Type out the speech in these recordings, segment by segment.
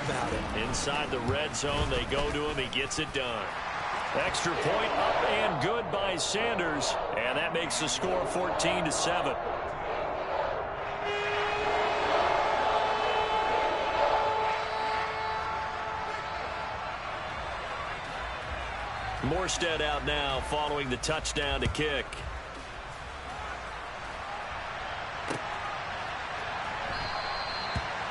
about it. Inside the red zone, they go to him. He gets it done. Extra point up and good by Sanders. And that makes the score 14-7. Morstead out now following the touchdown to kick.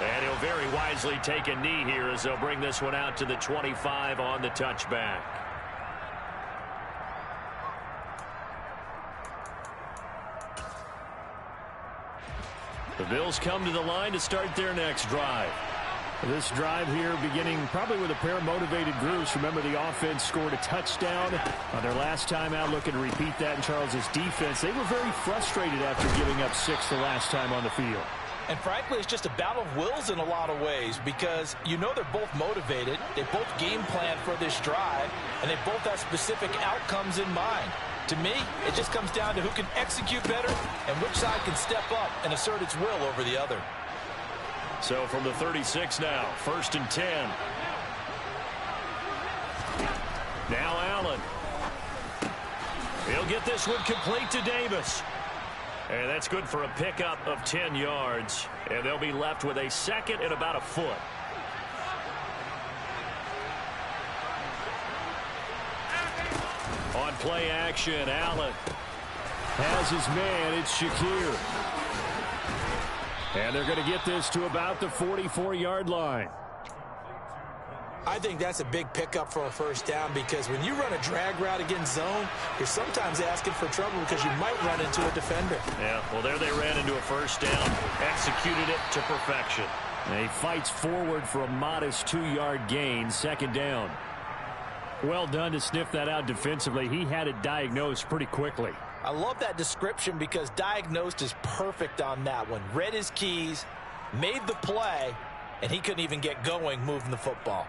And he'll very wisely take a knee here as they'll bring this one out to the 25 on the touchback. The Bills come to the line to start their next drive. This drive here beginning probably with a pair of motivated groups. Remember, the offense scored a touchdown on their last time out, looking to repeat that in Charles's defense. They were very frustrated after giving up 6 the last time on the field. And frankly, it's just a battle of wills in a lot of ways because you know they're both motivated. They both game plan for this drive, and they both have specific outcomes in mind. To me, it just comes down to who can execute better and which side can step up and assert its will over the other. So from the 36 now, 1st and 10. Now Allen. He'll get this one complete to Davis. And that's good for a pickup of 10 yards. And they'll be left with a second and about a foot. On play action, Allen has his man. It's Shakir. And they're going to get this to about the 44-yard line. I think that's a big pickup for a first down because when you run a drag route against zone, you're sometimes asking for trouble because you might run into a defender. Yeah, well, there they ran into a first down, executed it to perfection. And he fights forward for a modest 2-yard gain, 2nd down. Well done to sniff that out defensively. He had it diagnosed pretty quickly. I love that description because diagnosed is perfect on that one. Read his keys, made the play, and he couldn't even get going moving the football.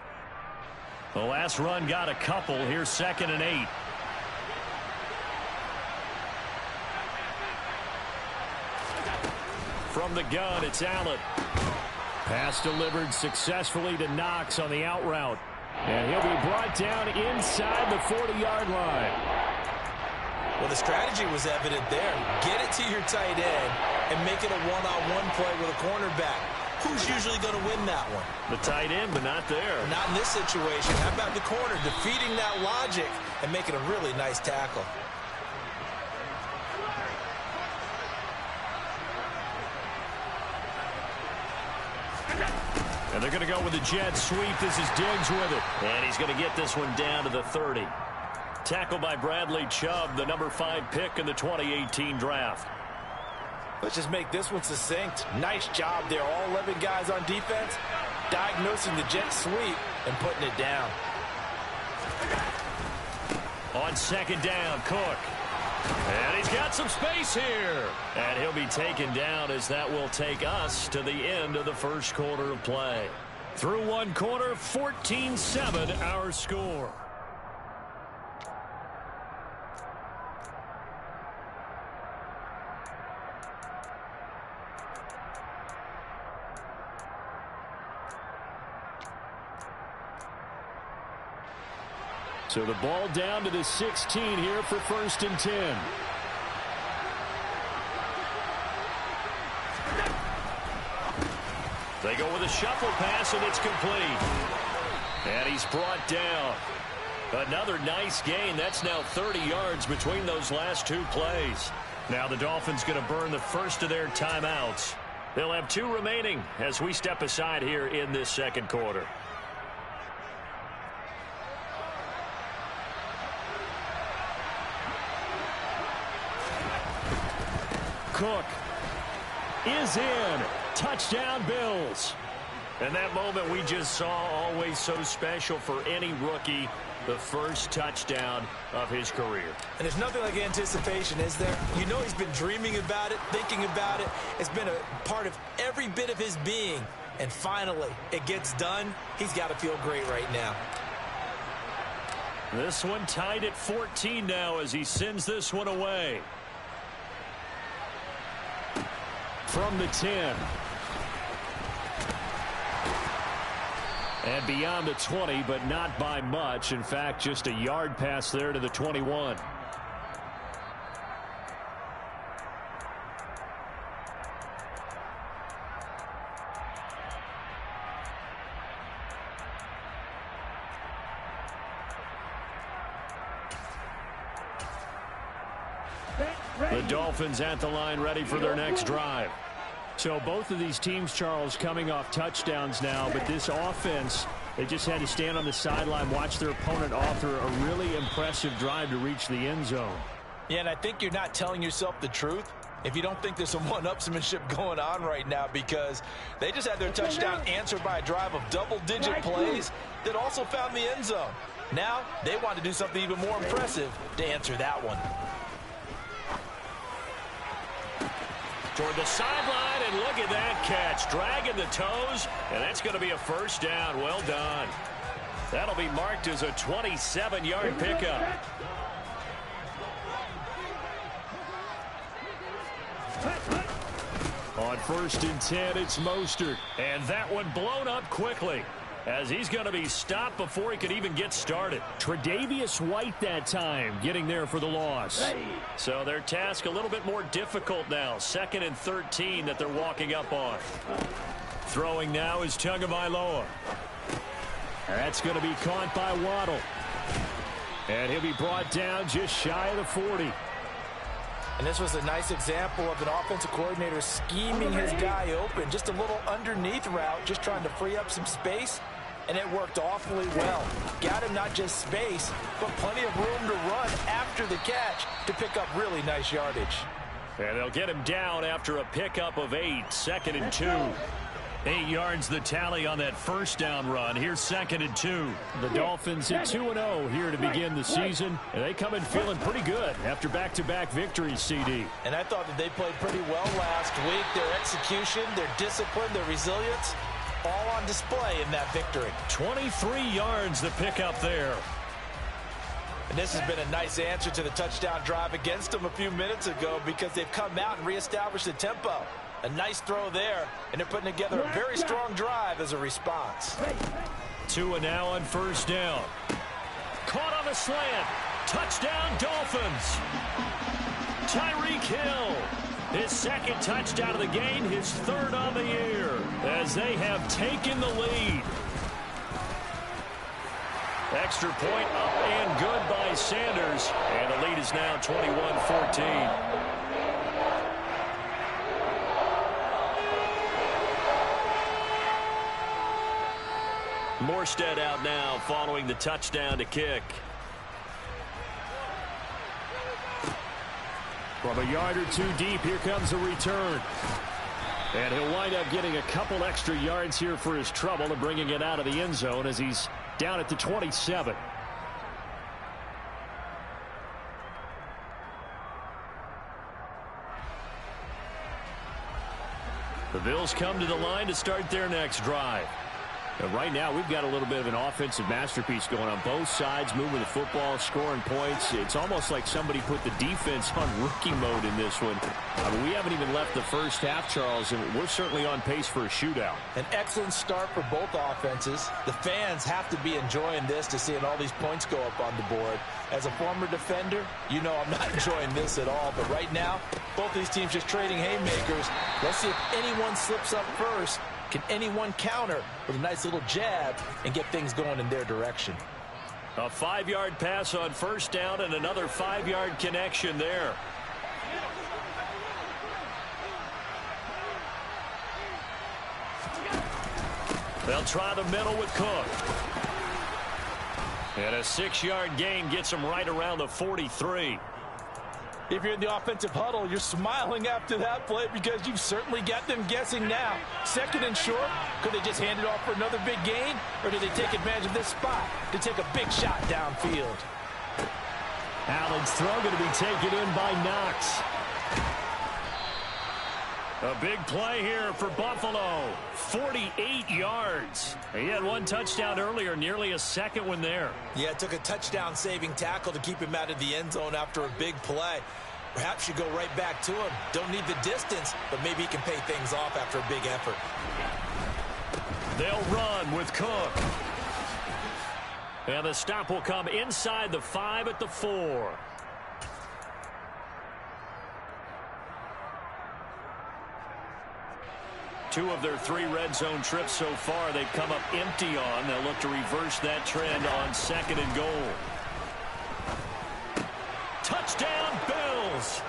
The last run got a couple. Here's 2nd and 8. From the gun, it's Allen. Pass delivered successfully to Knox on the out route. And he'll be brought down inside the 40-yard line. Well, the strategy was evident there. Get it to your tight end and make it a one-on-one play with a cornerback. Who's usually going to win that one? The tight end, but not there. Not in this situation. How about the corner defeating that logic and making a really nice tackle? And they're going to go with the jet sweep. This is Diggs with it. And he's going to get this one down to the 30. Tackled by Bradley Chubb, the number 5 pick in the 2018 draft. Let's just make this one succinct. Nice job there. All 11 guys on defense diagnosing the jet sweep and putting it down. On 2nd down, Cook. And he's got some space here. And he'll be taken down as that will take us to the end of the first quarter of play. Through one quarter, 14-7 our score. So the ball down to the 16 here for 1st and 10. They go with a shuffle pass, and it's complete. And he's brought down. Another nice gain. That's now 30 yards between those last 2 plays. Now the Dolphins going to burn the first of their timeouts. They'll have 2 remaining as we step aside here in this second quarter. Cook is in. Touchdown, Bills. And that moment we just saw, always so special for any rookie, the first touchdown of his career. And there's nothing like anticipation, is there? You know he's been dreaming about it, thinking about it. It's been a part of every bit of his being. And finally, it gets done. He's got to feel great right now. This one tied at 14 now as he sends this one away. From the 10. And beyond the 20, but not by much. In fact, just a yard pass there to the 21. The Dolphins at the line, ready for their next drive. So both of these teams, Charles, coming off touchdowns now, but this offense, they just had to stand on the sideline, watch their opponent author a really impressive drive to reach the end zone. Yeah, and I think you're not telling yourself the truth if you don't think there's some one-upsmanship going on right now, because they just had their touchdown answered by a drive of double-digit plays that also found the end zone. Now they want to do something even more impressive to answer that one. Toward the sideline, and look at that catch. Dragging the toes, and that's going to be a first down. Well done. That'll be marked as a 27-yard pickup. On 1st and 10, it's Mostert. And that one blown up quickly, as he's going to be stopped before he could even get started. Tre'Davious White that time getting there for the loss. So their task a little bit more difficult now. 2nd and 13 that they're walking up on. Throwing now is Tagovailoa. That's going to be caught by Waddle. And he'll be brought down just shy of the 40. And this was a nice example of an offensive coordinator scheming his guy open. Just a little underneath route, just trying to free up some space. And it worked awfully well. Got him not just space, but plenty of room to run after the catch to pick up really nice yardage. And they'll get him down after a pickup of 8. 2nd and 2. 8 yards the tally on that first down run. Here's 2nd and 2. The Dolphins at 2-0 here to begin the season. And they come in feeling pretty good after back-to-back victories, CD. And I thought that they played pretty well last week. Their execution, their discipline, their resilience, all on display in that victory. 23 yards the pickup there. And this has been a nice answer to the touchdown drive against them a few minutes ago, because they've come out and reestablished the tempo. A nice throw there, and they're putting together a very strong drive as a response. Tua now on 1st down. Caught on the slant. Touchdown, Dolphins. Tyreek Hill. His 2nd touchdown of the game, his 3rd on the year, as they have taken the lead. Extra point up and good by Sanders, and the lead is now 21-14. Morstead out now following the touchdown to kick. From a yard or 2 deep, here comes a return. And he'll wind up getting a couple extra yards here for his trouble and bringing it out of the end zone as he's down at the 27. The Bills come to the line to start their next drive. And right now, we've got a little bit of an offensive masterpiece going on both sides, moving the football, scoring points. It's almost like somebody put the defense on rookie mode in this one. I mean, we haven't even left the first half, Charles, and we're certainly on pace for a shootout. An excellent start for both offenses. The fans have to be enjoying this, to seeing all these points go up on the board. As a former defender, you know I'm not enjoying this at all. But right now, both these teams just trading haymakers. Let's see if anyone slips up first. Can anyone counter with a nice little jab and get things going in their direction? A 5-yard pass on 1st down and another 5-yard connection there. They'll try the middle with Cook. And a 6-yard gain gets them right around the 43. If you're in the offensive huddle, you're smiling after that play, because you've certainly got them guessing now. 2nd and short, could they just hand it off for another big gain? Or do they take advantage of this spot to take a big shot downfield? Allen's throw going to be taken in by Knox. A big play here for Buffalo. 48 yards. He had 1 touchdown earlier, nearly a 2nd one there. Yeah, it took a touchdown-saving tackle to keep him out of the end zone after a big play. Perhaps you go right back to him. Don't need the distance, but maybe he can pay things off after a big effort. They'll run with Cook. And the stop will come inside the 5 at the 4. Two of their 3 red zone trips so far they've come up empty on. They'll look to reverse that trend on 2nd and goal. Touchdown, Bills!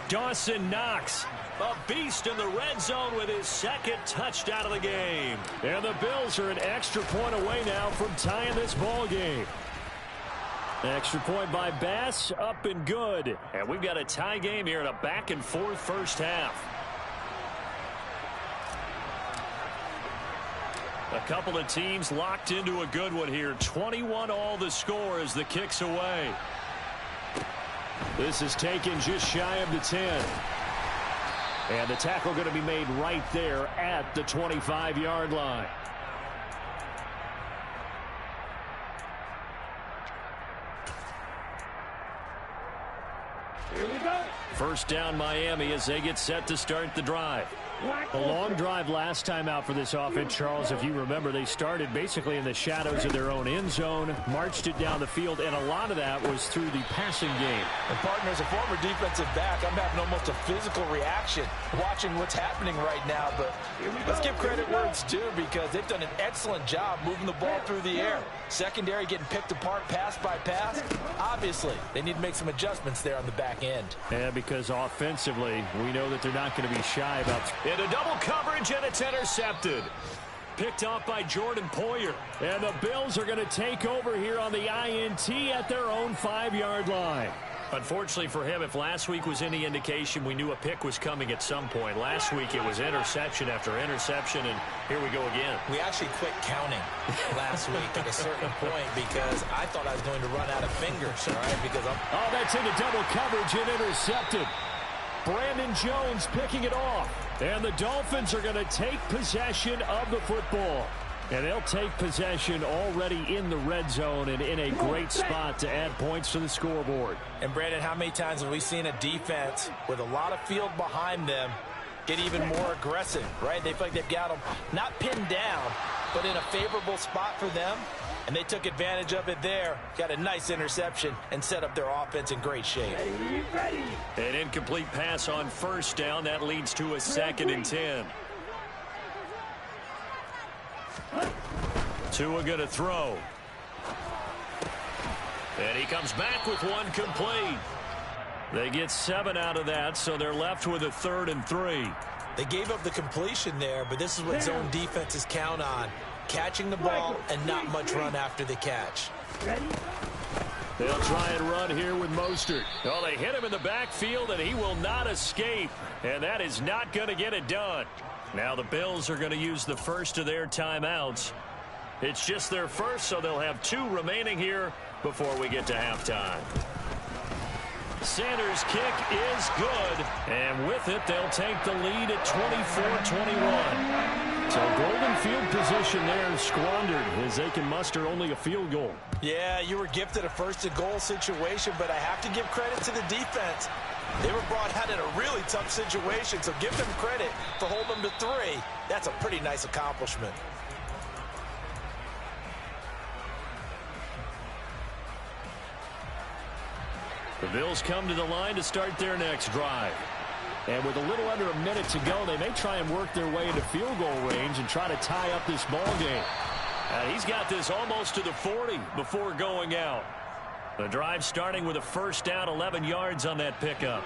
Dawson Knox, a beast in the red zone with his 2nd touchdown of the game. And the Bills are an extra point away now from tying this ball game. Extra point by Bass, up and good. And we've got a tie game here in a back-and-forth first half. A couple of teams locked into a good one here. 21-all the score as the kick's away. This is taken just shy of the 10. And the tackle going to be made right there at the 25-yard line. Here we go. First down Miami as they get set to start the drive. A long drive last time out for this offense, Charles. If you remember, they started basically in the shadows of their own end zone, marched it down the field, and a lot of that was through the passing game. And partner, as a former defensive back, I'm having almost a physical reaction watching what's happening right now. But let's give credit where it's due, because they've done an excellent job moving the ball through the air. Secondary getting picked apart pass by pass. Obviously, they need to make some adjustments there on the back end. Yeah, because offensively, we know that they're not going to be shy about... Into double coverage, and it's intercepted. Picked off by Jordan Poyer. And the Bills are going to take over here on the INT at their own 5-yard line. Unfortunately for him, if last week was any indication, we knew a pick was coming at some point. Last week it was interception after interception, and here we go again. We actually quit counting last week at a certain point because I thought I was going to run out of fingers, all right? Because Oh, that's into double coverage and intercepted. Brandon Jones picking it off. And the Dolphins are going to take possession of the football. And they'll take possession already in the red zone and in a great spot to add points to the scoreboard. And, Brandon, how many times have we seen a defense with a lot of field behind them get even more aggressive, right? They feel like they've got them not pinned down, but in a favorable spot for them. And they took advantage of it there, got a nice interception, and set up their offense in great shape. An incomplete pass on first down. That leads to a 2nd and 10. Tua going to throw. And he comes back with one complete. They get 7 out of that, so they're left with a 3rd and 3. They gave up the completion there, but this is what zone defenses count on. Catching the ball and not much run after the catch. They'll try and run here with Mostert. Oh, they hit him in the backfield, and he will not escape. And that is not going to get it done. Now the Bills are going to use the first of their timeouts. It's just their first, so they'll have 2 remaining here before we get to halftime. Sanders' kick is good, and with it, they'll take the lead at 24-21. So golden field position there squandered as they can muster only a field goal. Yeah, you were gifted a first-and-goal situation, but I have to give credit to the defense. They were brought out in a really tough situation, so give them credit for holding them to 3. That's a pretty nice accomplishment. The Bills come to the line to start their next drive. And with a little under a minute to go, they may try and work their way into field goal range and try to tie up this ball game. He's got this almost to the 40 before going out. The drive starting with a first down, 11 yards on that pickup.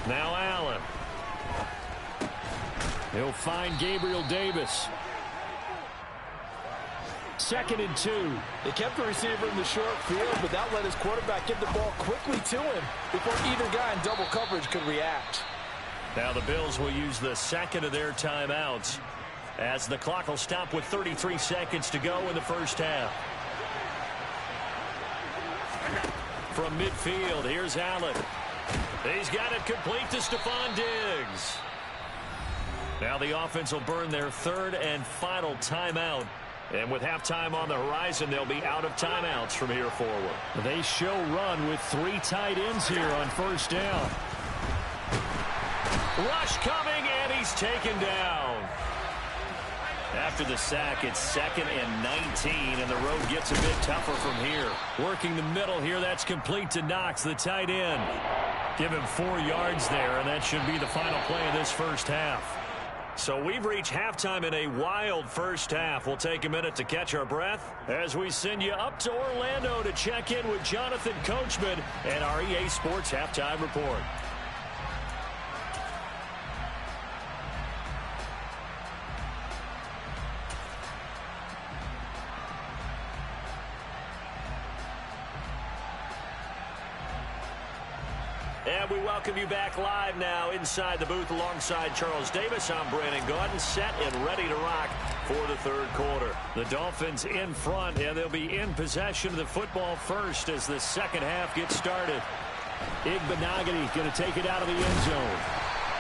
Now Allen. He'll find Gabriel Davis. 2nd and 2. They kept the receiver in the short field, but that let his quarterback get the ball quickly to him before either guy in double coverage could react. Now the Bills will use the 2nd of their timeouts as the clock will stop with 33 seconds to go in the first half. From midfield, here's Allen. He's got it complete to Stephon Diggs. Now the offense will burn their 3rd and final timeout. And with halftime on the horizon, they'll be out of timeouts from here forward. They show run with 3 tight ends here on first down. Rush coming, and he's taken down. After the sack, it's 2nd and 19, and the road gets a bit tougher from here. Working the middle here, that's complete to Knox, the tight end. Give him 4 yards there, and that should be the final play of this first half. So we've reached halftime in a wild first half. We'll take a minute to catch our breath as we send you up to Orlando to check in with Jonathan Coachman and our EA Sports Halftime Report. And we welcome you back live now inside the booth alongside Charles Davis. I'm Brandon Gaudin, set and ready to rock for the third quarter. The Dolphins in front, and they'll be in possession of the football first as the second half gets started. Igbenogany going to take it out of the end zone.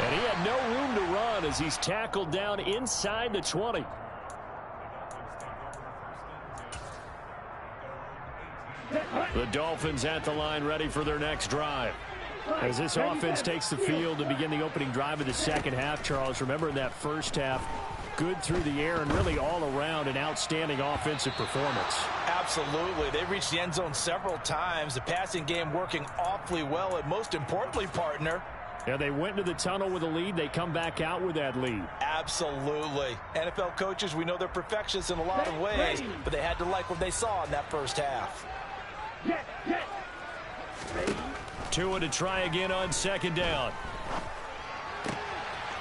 And he had no room to run as he's tackled down inside the 20. The Dolphins at the line ready for their next drive. As this offense takes the field to begin the opening drive of the second half, Charles, remember in that first half, good through the air and really all around an outstanding offensive performance. Absolutely. They reached the end zone several times. The passing game working awfully well, and most importantly, partner, yeah, they went into the tunnel with a lead. They come back out with that lead. Absolutely. NFL coaches, we know they're perfectionists in a lot of ways, but they had to like what they saw in that first half. Tua to try again on second down.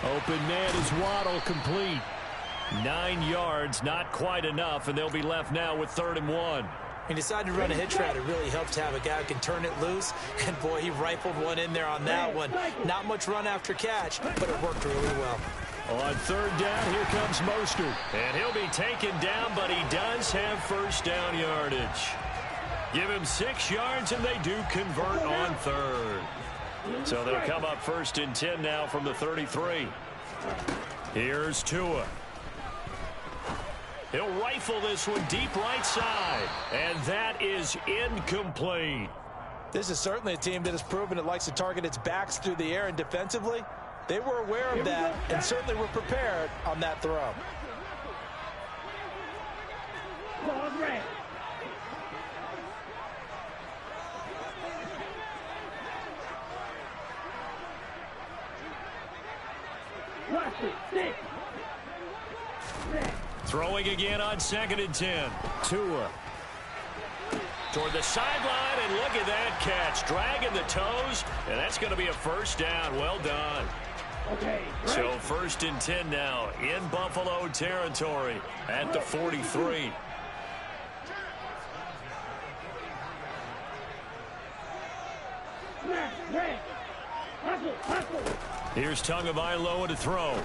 Open man is Waddle, complete. 9 yards, not quite enough, and they'll be left now with 3rd and 1. He decided to run a hitch route. It really helps to have a guy who can turn it loose. And, boy, he rifled one in there on that one. Not much run after catch, but it worked really well. On 3rd down, here comes Mostert. And he'll be taken down, but he does have first down yardage. Give him 6 yards, and they do convert on 3rd. So they'll come up 1st and 10 now from the 33. Here's Tua. He'll rifle this one deep right side, and that is incomplete. This is certainly a team that has proven it likes to target its backs through the air, and defensively, they were aware of that and certainly were prepared on that throw. Throwing again on 2nd and 10. Tua toward the sideline, and look at that catch. Dragging the toes, and that's going to be a first down. Well done. So 1st and 10 now in Buffalo territory at the 43. Here's Tagovailoa to throw.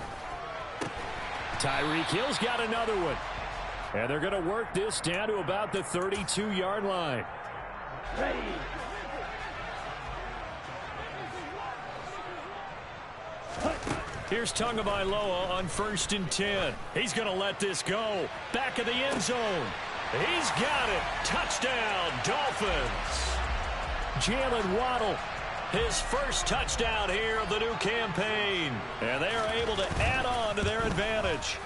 Tyreek Hill's got another one. And they're going to work this down to about the 32-yard line. Here's Tagovailoa on 1st and 10. He's going to let this go. Back of the end zone. He's got it. Touchdown, Dolphins. Jalen Waddle. His first touchdown here of the new campaign. And they are able to add on to their advantage.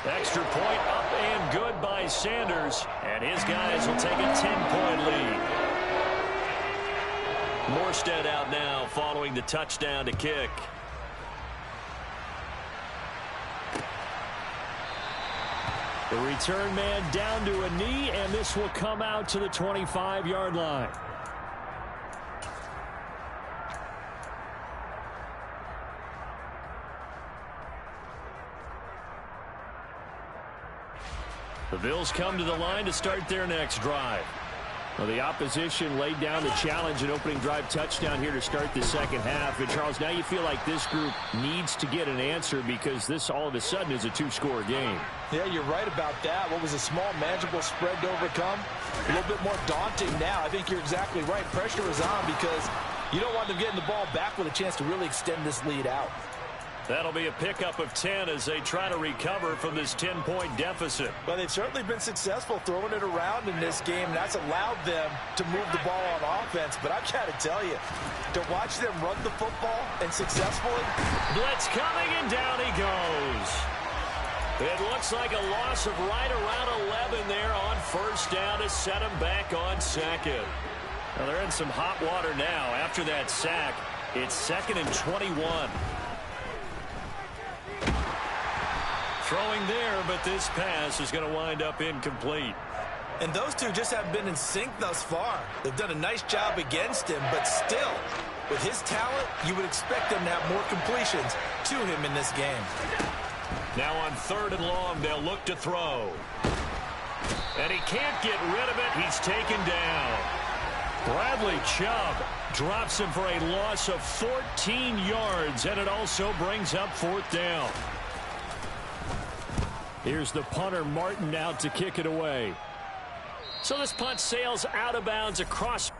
Extra point up and good by Sanders. And his guys will take a 10-point lead. Morstead out now following the touchdown to kick. The return man down to a knee, and this will come out to the 25-yard line. The Bills come to the line to start their next drive. Well, the opposition laid down the challenge and opening drive touchdown here to start the second half. And, Charles, now you feel like this group needs to get an answer because this all of a sudden is a two-score game. Yeah, you're right about that. What was a small, manageable spread to overcome? A little bit more daunting now. I think you're exactly right. Pressure is on because you don't want them getting the ball back with a chance to really extend this lead out. That'll be a pickup of 10 as they try to recover from this 10-point deficit. Well, they've certainly been successful throwing it around in this game, and that's allowed them to move the ball on offense. But I've got to tell you, to watch them run the football and successfully. Blitz coming, and down he goes. It looks like a loss of right around 11 there on first down to set them back on second. Well, they're in some hot water now. After that sack, it's 2nd and 21. Throwing there, but this pass is going to wind up incomplete. And those two just haven't been in sync thus far. They've done a nice job against him, but still, with his talent, you would expect them to have more completions to him in this game. Now on 3rd and long, they'll look to throw. And he can't get rid of it. He's taken down. Bradley Chubb drops him for a loss of 14 yards, and it also brings up 4th down. Here's the punter, Martin, out to kick it away. So this punt sails out of bounds across.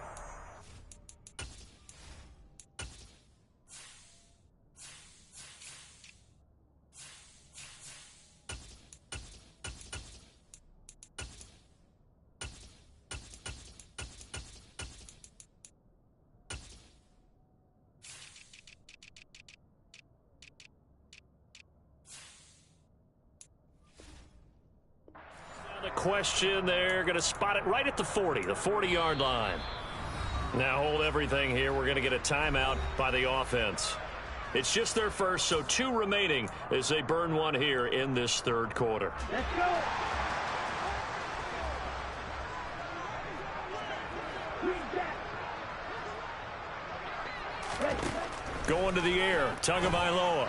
Question, they're going to spot it right at the 40-yard line. Now hold everything here. We're going to get a timeout by the offense. It's just their first, so 2 remaining as they burn one here in this 3rd quarter. Let's go. Going to the air, Tagovailoa.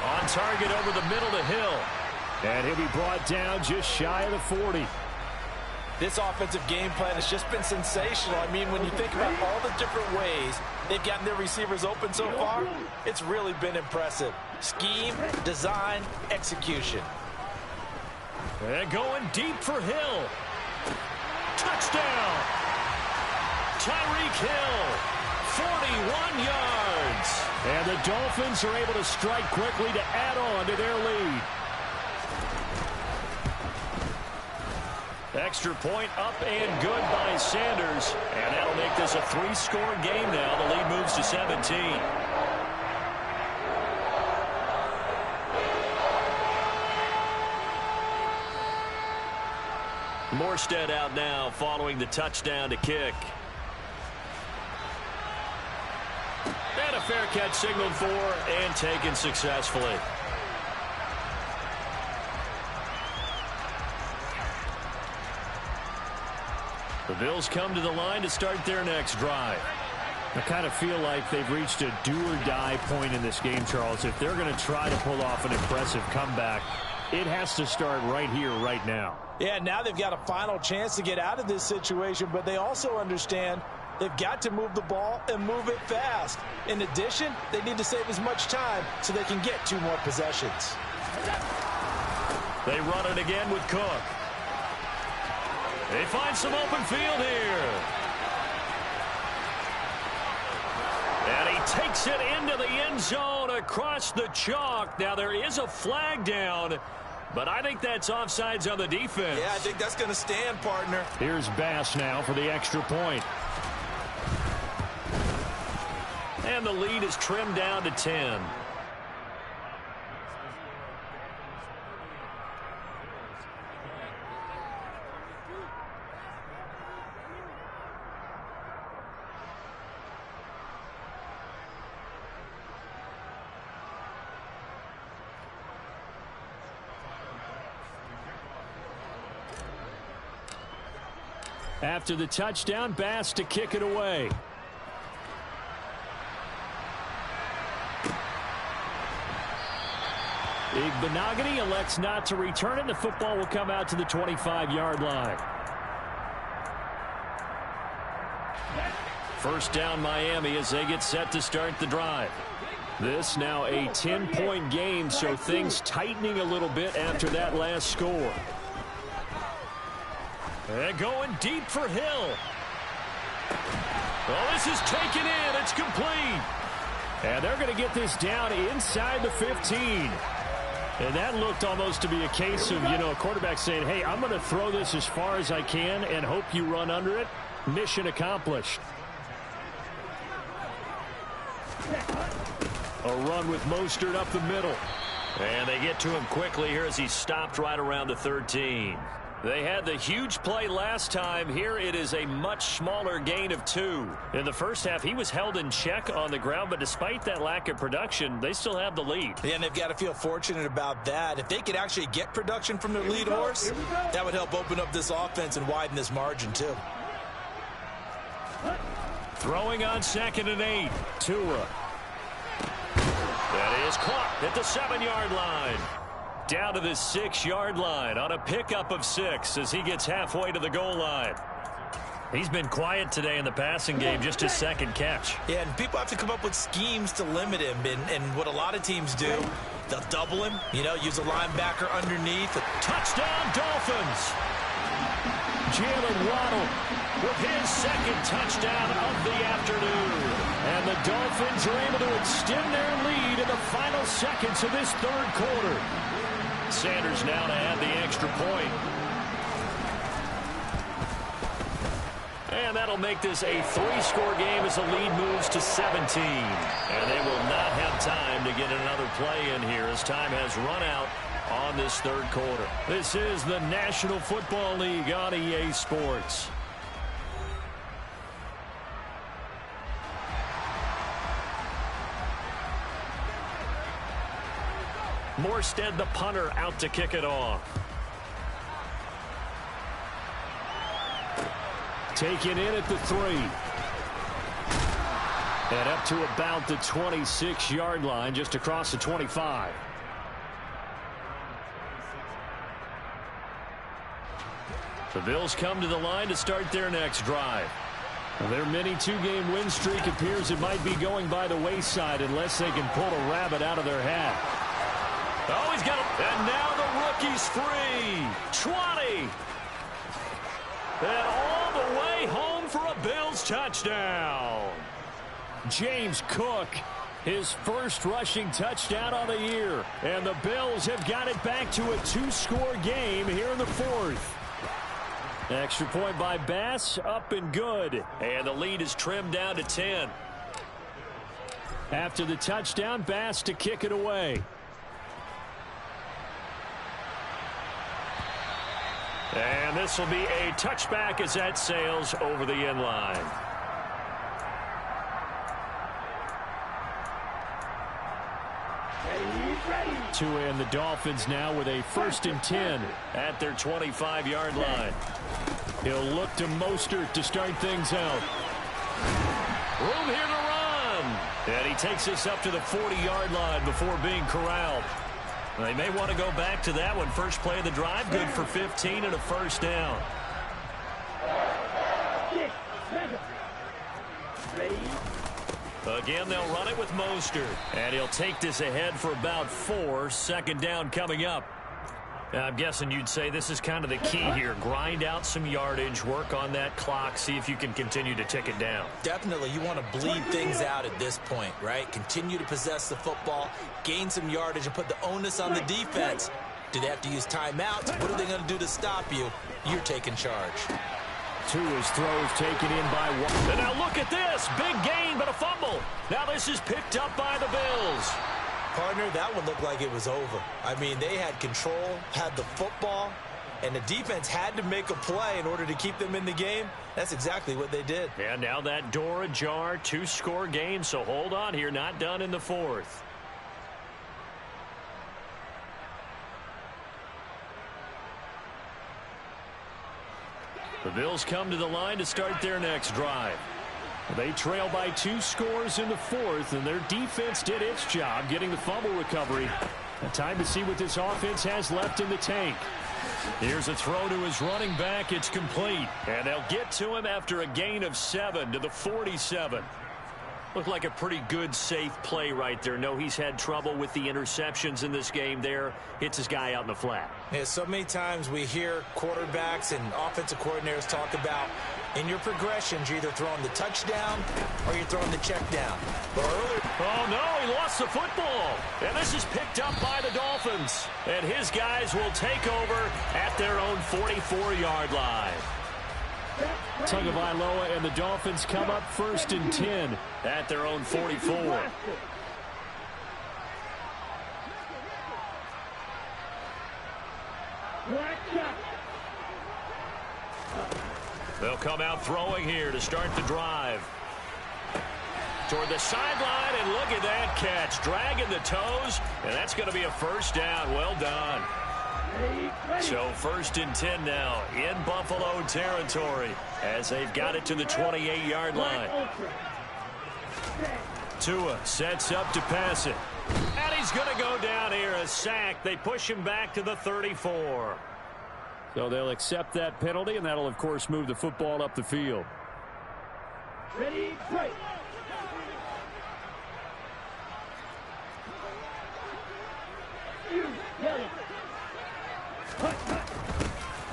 On target over the middle to Hill. And he'll be brought down just shy of the 40. This offensive game plan has just been sensational. I mean, when you think about all the different ways they've gotten their receivers open so far, it's really been impressive. Scheme, design, execution. And going deep for Hill. Touchdown! Tyreek Hill, 41 yards. And the Dolphins are able to strike quickly to add on to their lead. Extra point up and good by Sanders. And that'll make this a 3-score game now. The lead moves to 17. Morstead out now following the touchdown to kick. And a fair catch signaled for and taken successfully. The Bills come to the line to start their next drive. I kind of feel like they've reached a do-or-die point in this game, Charles. If they're going to try to pull off an impressive comeback, it has to start right here, right now. Yeah, now they've got a final chance to get out of this situation, but they also understand they've got to move the ball and move it fast. In addition, they need to save as much time so they can get 2 more possessions. They run it again with Cook. They find some open field here. And he takes it into the end zone across the chalk. Now there is a flag down, but I think that's offsides on the defense. Yeah, I think that's going to stand, partner. Here's Bass now for the extra point. And the lead is trimmed down to 10. After the touchdown, Bass to kick it away. Igbinoghene elects not to return it. The football will come out to the 25-yard line. First down Miami as they get set to start the drive. This now a 10-point game, so things tightening a little bit after that last score. And going deep for Hill. Well, this is taken in. It's complete. And they're going to get this down inside the 15. And that looked almost to be a case of, a quarterback saying, hey, I'm going to throw this as far as I can and hope you run under it. Mission accomplished. A run with Mostert up the middle. And they get to him quickly here as he stopped right around the 13. They had the huge play last time. Here it is a much smaller gain of 2. In the first half, he was held in check on the ground, but despite that lack of production, they still have the lead. Yeah, and they've got to feel fortunate about that. If they could actually get production from their lead horse, that would help open up this offense and widen this margin too. Throwing on 2nd and 8. Tua. That is caught at the 7-yard line. Down to the 6-yard line on a pickup of 6 as he gets halfway to the goal line. He's been quiet today in the passing game, just his 2nd catch. Yeah, and people have to come up with schemes to limit him. And what a lot of teams do, they'll double him, use a linebacker underneath. Touchdown, Dolphins! Jalen Waddle with his 2nd touchdown of the afternoon. And the Dolphins are able to extend their lead in the final seconds of this 3rd quarter. Sanders now to add the extra point. And that'll make this a 3-score game as the lead moves to 17. And they will not have time to get another play in here as time has run out on this 3rd quarter. This is the National Football League on EA Sports. Morstead, the punter, out to kick it off. Taken in at the 3. And up to about the 26-yard line, just across the 25. The Bills come to the line to start their next drive. Their mini 2-game win streak appears it might be going by the wayside unless they can pull a rabbit out of their hat. Oh, he's got it. And now the rookie's free. 20. And all the way home for a Bills touchdown. James Cook, his first rushing touchdown on the year. And the Bills have got it back to a 2-score game here in the 4th. Extra point by Bass, up and good. And the lead is trimmed down to 10. After the touchdown, Bass to kick it away. And this will be a touchback as that sails over the end line. Tua and the Dolphins now with a 1st and 10 at their 25-yard line. He'll look to Mostert to start things out. Room here to run. And he takes us up to the 40-yard line before being corralled. They may want to go back to that one. First play of the drive, good for 15 and a 1st down. Again, they'll run it with Mostert. And he'll take this ahead for about 4. 2nd down coming up. Now, I'm guessing you'd say this is kind of the key here. Grind out some yardage, work on that clock, see if you can continue to tick it down. Definitely, you want to bleed things out at this point, right? Continue to possess the football, gain some yardage, and put the onus on the defense. Do they have to use timeouts? What are they going to do to stop you? You're taking charge. Tua's throws taken in by one. And now look at this. Big gain, but a fumble. Now this is picked up by the Bills. Partner, that one looked like it was over. I mean, they had control, had the football, and the defense had to make a play in order to keep them in the game. That's exactly what they did. And now that door ajar, 2-score game, so hold on here, not done in the 4th. The Bills come to the line to start their next drive. They trail by 2 scores in the 4th, and their defense did its job getting the fumble recovery. Time to see what this offense has left in the tank. Here's a throw to his running back. It's complete. And they'll get to him after a gain of 7 to the 47. Looked like a pretty good, safe play right there. No, he's had trouble with the interceptions in this game there. Hits his guy out in the flat. Yeah, so many times we hear quarterbacks and offensive coordinators talk about in your progressions, you're either throwing the touchdown or you're throwing the check down. But earlier... Oh, no, he lost the football. And this is picked up by the Dolphins. And his guys will take over at their own 44-yard line. Tagovailoa and the Dolphins come up 1st and 10 at their own 44. They'll come out throwing here to start the drive. Toward the sideline, and look at that catch. Dragging the toes, and that's going to be a first down. Well done. So 1st and 10 now in Buffalo territory as they've got it to the 28-yard line. Tua sets up to pass it. And he's going to go down here, a sack. They push him back to the 34. So they'll accept that penalty, and that'll, of course, move the football up the field. Ready, play.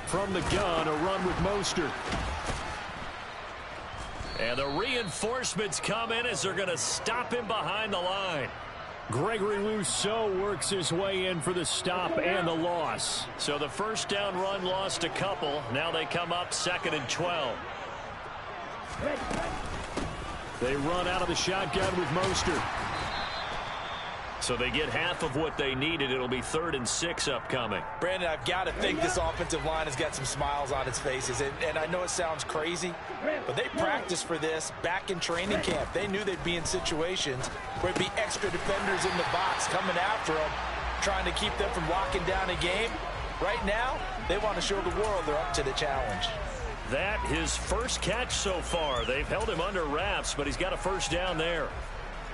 From the gun, a run with Mostert. And the reinforcements come in as they're going to stop him behind the line. Gregory Rousseau works his way in for the stop and the loss. So the first down run lost a couple. Now they come up 2nd and 12. They run out of the shotgun with Mostert. So they get half of what they needed. It'll be 3rd and 6 upcoming. Brandon, I've got to think this offensive line has got some smiles on its faces. And I know it sounds crazy, but they practiced for this back in training camp. They knew they'd be in situations where it'd be extra defenders in the box coming after them, trying to keep them from locking down a game. Right now, they want to show the world they're up to the challenge. That his first catch so far. They've held him under wraps, but he's got a first down there.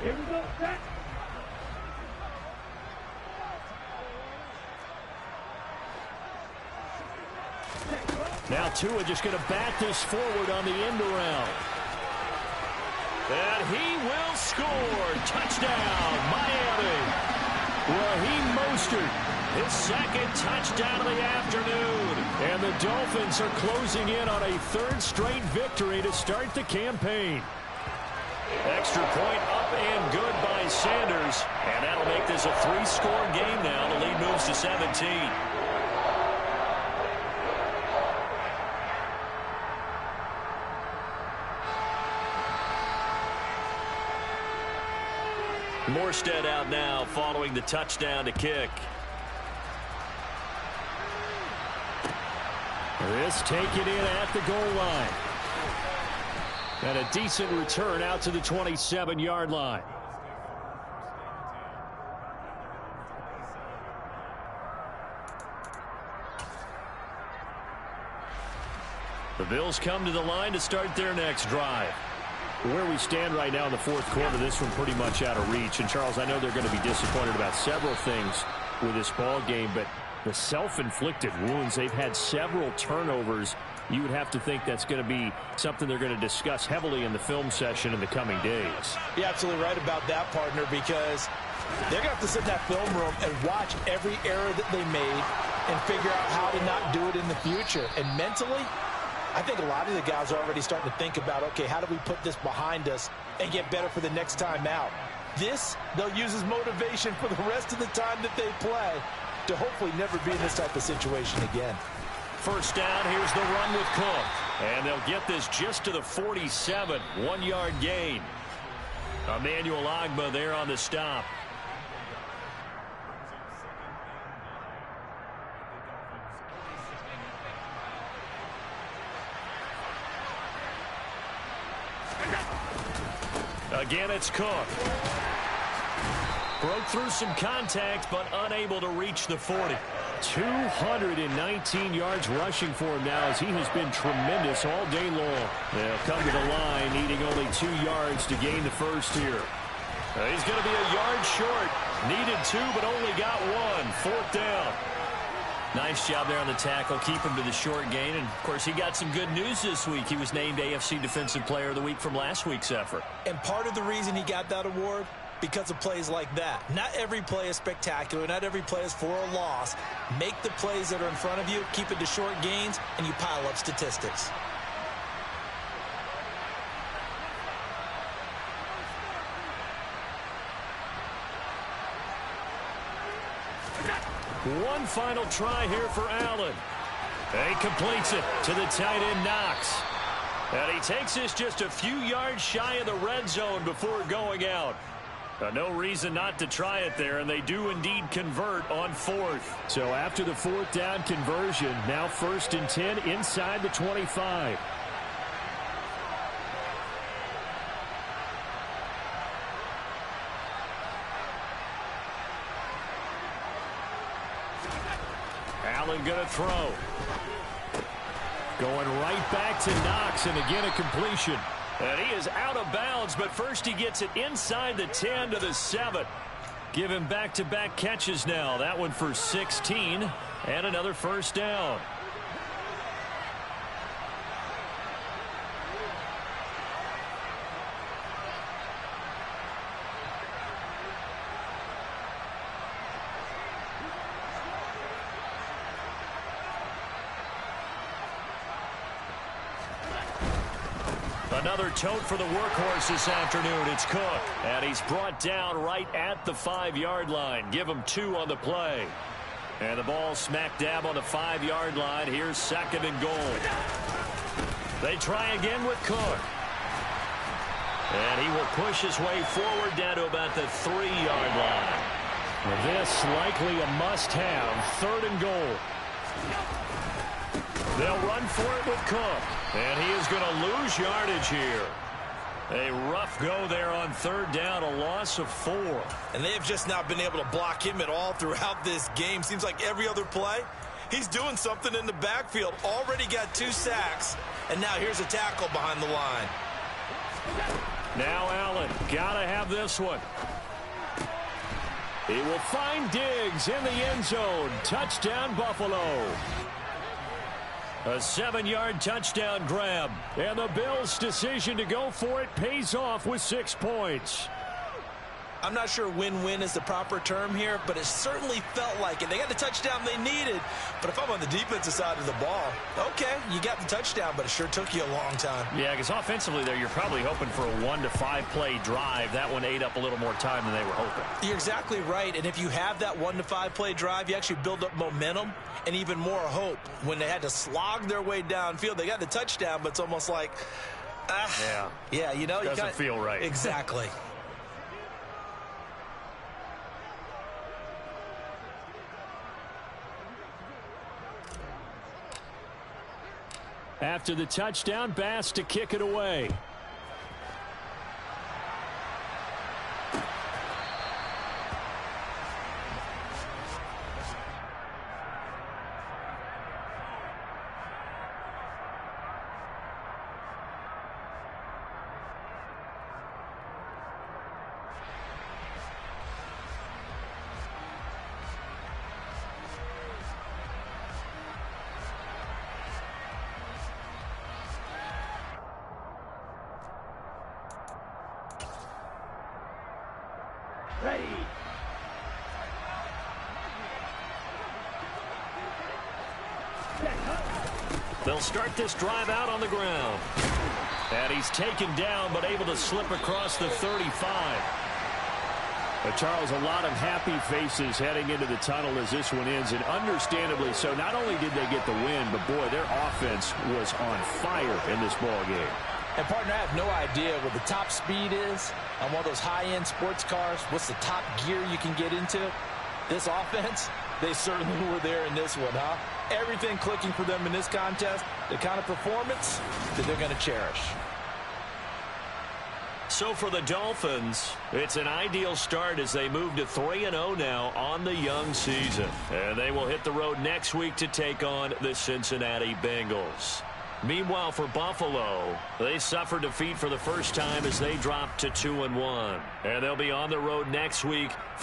Here we go, set. Now Tua just going to bat this forward on the end around. And he will score. Touchdown, Miami. Raheem Mostert. His 2nd touchdown of the afternoon. And the Dolphins are closing in on a 3rd straight victory to start the campaign. Extra point up and good by Sanders. And that'll make this a 3-score game now. The lead moves to 17. Morstead out now following the touchdown to kick. This taken in at the goal line. And a decent return out to the 27-yard line. The Bills come to the line to start their next drive. Where we stand right now in the 4th quarter, this one pretty much out of reach. And, Charles, I know they're going to be disappointed about several things with this ball game, but the self-inflicted wounds, they've had several turnovers. You would have to think that's going to be something they're going to discuss heavily in the film session in the coming days. You're absolutely right about that, partner, because they're going to have to sit in that film room and watch every error that they made and figure out how to not do it in the future. And mentally, I think a lot of the guys are already starting to think about, okay, how do we put this behind us and get better for the next time out? This, they'll use as motivation for the rest of the time that they play to hopefully never be in this type of situation again. First down, here's the run with Cook. And they'll get this just to the 47, 1-yard gain. Emmanuel Ogbah there on the stop. Again, it's Cook. Broke through some contact, but unable to reach the 40. 219 yards rushing for him now as he has been tremendous all day long. They'll come to the line needing only 2 yards to gain the first here. He's going to be a yard short. Needed 2, but only got 1. 4th down. Nice job there on the tackle. Keep him to the short gain. And, of course, he got some good news this week. He was named AFC Defensive Player of the Week from last week's effort. And part of the reason he got that award, because of plays like that. Not every play is spectacular. Not every play is for a loss. Make the plays that are in front of you, keep it to short gains, and you pile up statistics. One final try here for Allen. He completes it to the tight end, Knox. And he takes this just a few yards shy of the red zone before going out. No reason not to try it there, and they do indeed convert on fourth. So after the fourth down conversion, now 1st and 10 inside the 25. Allen going to throw. Going right back to Knox, and again a completion. And he is out of bounds, but first he gets it inside the 10 to the 7. Give him back-to-back catches now. That one for 16 and another first down. Another tote for the workhorse this afternoon. It's Cook. And he's brought down right at the 5-yard line. Give him 2 on the play. And the ball smack dab on the 5-yard line. Here's 2nd and goal. They try again with Cook. And he will push his way forward down to about the 3-yard line. Well, this likely a must-have. 3rd and goal. They'll run for it with Cook. And he is going to lose yardage here. A rough go there on 3rd down, a loss of 4. And they have just not been able to block him at all throughout this game. Seems like every other play, he's doing something in the backfield. Already got 2 sacks, and now here's a tackle behind the line. Now Allen, gotta have this one. He will find Diggs in the end zone. Touchdown, Buffalo. A 7-yard touchdown grab. And the Bills' decision to go for it pays off with 6 points. I'm not sure win-win is the proper term here, but it certainly felt like it. They got the touchdown they needed, but if I'm on the defensive side of the ball, okay, you got the touchdown, but it sure took you a long time. Yeah, because offensively there, you're probably hoping for a 1 to 5 play drive. That one ate up a little more time than they were hoping. You're exactly right, and if you have that 1 to 5 play drive, you actually build up momentum and even more hope. When they had to slog their way downfield, they got the touchdown, but it's almost like, yeah, you know, doesn't feel right. Exactly. After the touchdown, Bass to kick it away. Ready. They'll start this drive out on the ground. And he's taken down, but able to slip across the 35. Charles, a lot of happy faces heading into the tunnel as this one ends, and understandably so. Not only did they get the win, but boy, their offense was on fire in this ball game. And, partner, I have no idea what the top speed is on one of those high-end sports cars. What's the top gear you can get into? This offense, they certainly were there in this one, huh? Everything clicking for them in this contest, the kind of performance that they're going to cherish. So for the Dolphins, it's an ideal start as they move to 3-0 now on the young season. And they will hit the road next week to take on the Cincinnati Bengals. Meanwhile, for Buffalo, they suffered defeat for the first time as they dropped to 2-1. And they'll be on the road next week for